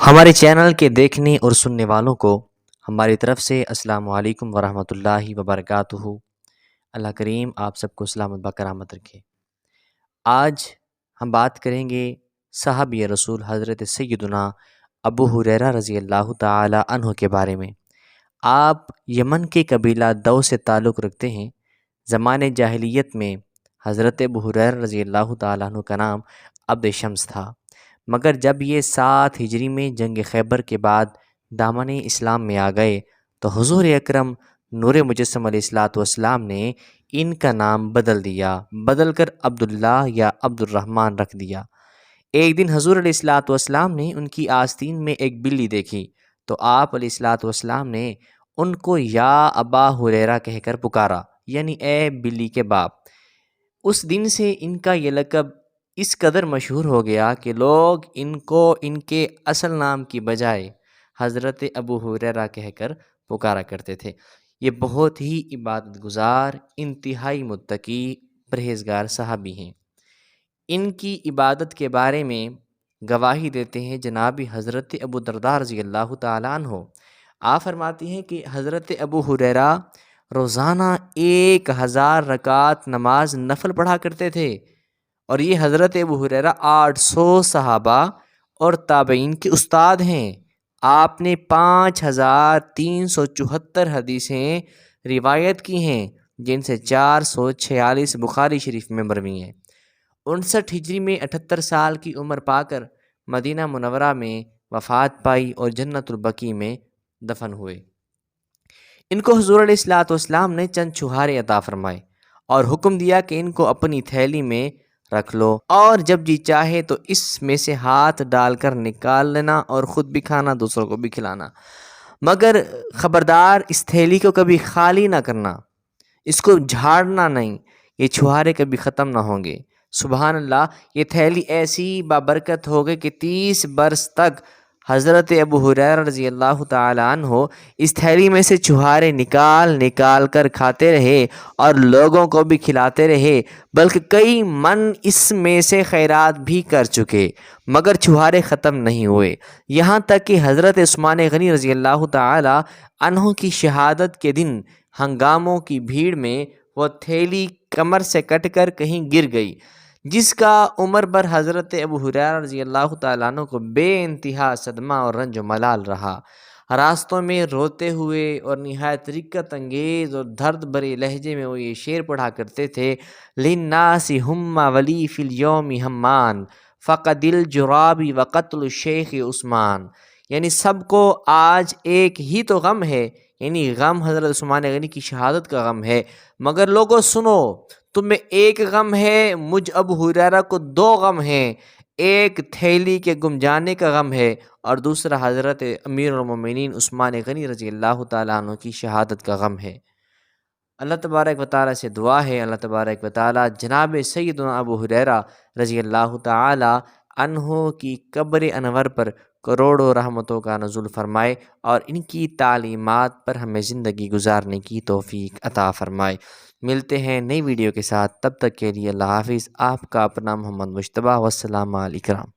ہمارے چینل کے دیکھنے اور سننے والوں کو ہماری طرف سے السلام علیکم ورحمۃ اللہ وبرکاتہ۔ اللہ کریم آپ سب کو سلامت بکرامت رکھے۔ آج ہم بات کریں گے صحابی رسول حضرت سیدنا ابو ہریرہ رضی اللہ تعالی عنہ کے بارے میں۔ آپ یمن کے قبیلہ دو سے تعلق رکھتے ہیں۔ زمانے جاہلیت میں حضرت ابو ہریرہ رضی اللہ تعالی عنہ کا نام عبد شمس تھا، مگر جب یہ 7 ہجری میں جنگ خیبر کے بعد دامن اسلام میں آ گئے تو حضور اکرم نور مجسم علیہ السلام نے ان کا نام بدل کر عبداللہ یا عبد الرحمن رکھ دیا۔ ایک دن حضور علیہ السلام نے ان کی آستین میں ایک بلی دیکھی تو آپ علیہ السلام نے ان کو یا ابا ہریرہ کہہ کر پکارا، یعنی اے بلی کے باپ۔ اس دن سے ان کا یہ لقب اس قدر مشہور ہو گیا کہ لوگ ان کو ان کے اصل نام کی بجائے حضرت ابو ہریرہ کہہ کر پکارا کرتے تھے۔ یہ بہت ہی عبادت گزار، انتہائی متقی، پرہیزگار صحابی ہیں۔ ان کی عبادت کے بارے میں گواہی دیتے ہیں جناب حضرت ابو درداء رضی اللہ تعالیٰ عنہ۔ آپ فرماتی ہیں کہ حضرت ابو ہریرہ روزانہ 1000 رکعت نماز نفل پڑھا کرتے تھے، اور یہ حضرت ابو ہریرہ 800 صحابہ اور تابعین کے استاد ہیں۔ آپ نے 5374 حدیثیں روایت کی ہیں، جن سے 446 بخاری شریف میں مروی ہیں۔ 59 ہجری میں 78 سال کی عمر پا کر مدینہ منورہ میں وفات پائی اور جنت البقیع میں دفن ہوئے۔ ان کو حضور علیہ السلام نے چند چھہارے عطا فرمائے اور حکم دیا کہ ان کو اپنی تھیلی میں رکھ لو، اور جب جی چاہے تو اس میں سے ہاتھ ڈال کر نکال لینا اور خود بھی کھانا، دوسروں کو بھی کھلانا، مگر خبردار اس تھیلی کو کبھی خالی نہ کرنا، اس کو جھاڑنا نہیں، یہ چھہارے کبھی ختم نہ ہوں گے۔ سبحان اللہ، یہ تھیلی ایسی بابرکت ہو گئی کہ 30 برس تک حضرت ابو ہریرہ رضی اللہ تعالیٰ عنہ اس تھیلی میں سے چھہارے نکال کر کھاتے رہے اور لوگوں کو بھی کھلاتے رہے، بلکہ کئی من اس میں سے خیرات بھی کر چکے، مگر چھہارے ختم نہیں ہوئے، یہاں تک کہ حضرت عثمان غنی رضی اللہ تعالیٰ عنہ کی شہادت کے دن ہنگاموں کی بھیڑ میں وہ تھیلی کمر سے کٹ کر کہیں گر گئی، جس کا عمر بھر حضرت ابو ہریرہ رضی اللہ تعالیٰ عنہ کو بے انتہا صدمہ اور رنج و ملال رہا۔ راستوں میں روتے ہوئے اور نہایت رقت انگیز اور درد بھرے لہجے میں وہ یہ شعر پڑھا کرتے تھے: للناس ہم ولی فی الیوم ہمان فقد الجراب وقتل الشیخ عثمان، یعنی سب کو آج ایک ہی تو غم ہے، یعنی غم حضرت عثمان غنی کی شہادت کا غم ہے، مگر لوگوں سنو، تمہیں ایک غم ہے، مجھ ابو ہریرہ کو 2 غم ہیں، ایک تھیلی کے گم جانے کا غم ہے اور دوسرا حضرت امیر المومنین عثمان غنی رضی اللہ تعالیٰ عنہ کی شہادت کا غم ہے۔ اللہ تبارک و تعالیٰ سے دعا ہے، اللہ تبارک و تعالیٰ جناب سیدنا ابو ہریرہ رضی اللہ تعالیٰ عنہ کی قبر انور پر کروڑوں رحمتوں کا نزول فرمائے اور ان کی تعلیمات پر ہمیں زندگی گزارنے کی توفیق عطا فرمائے۔ ملتے ہیں نئی ویڈیو کے ساتھ، تب تک کے لیے اللہ حافظ۔ آپ کا اپنا محمد مجتبیٰ، والسلام علیکم۔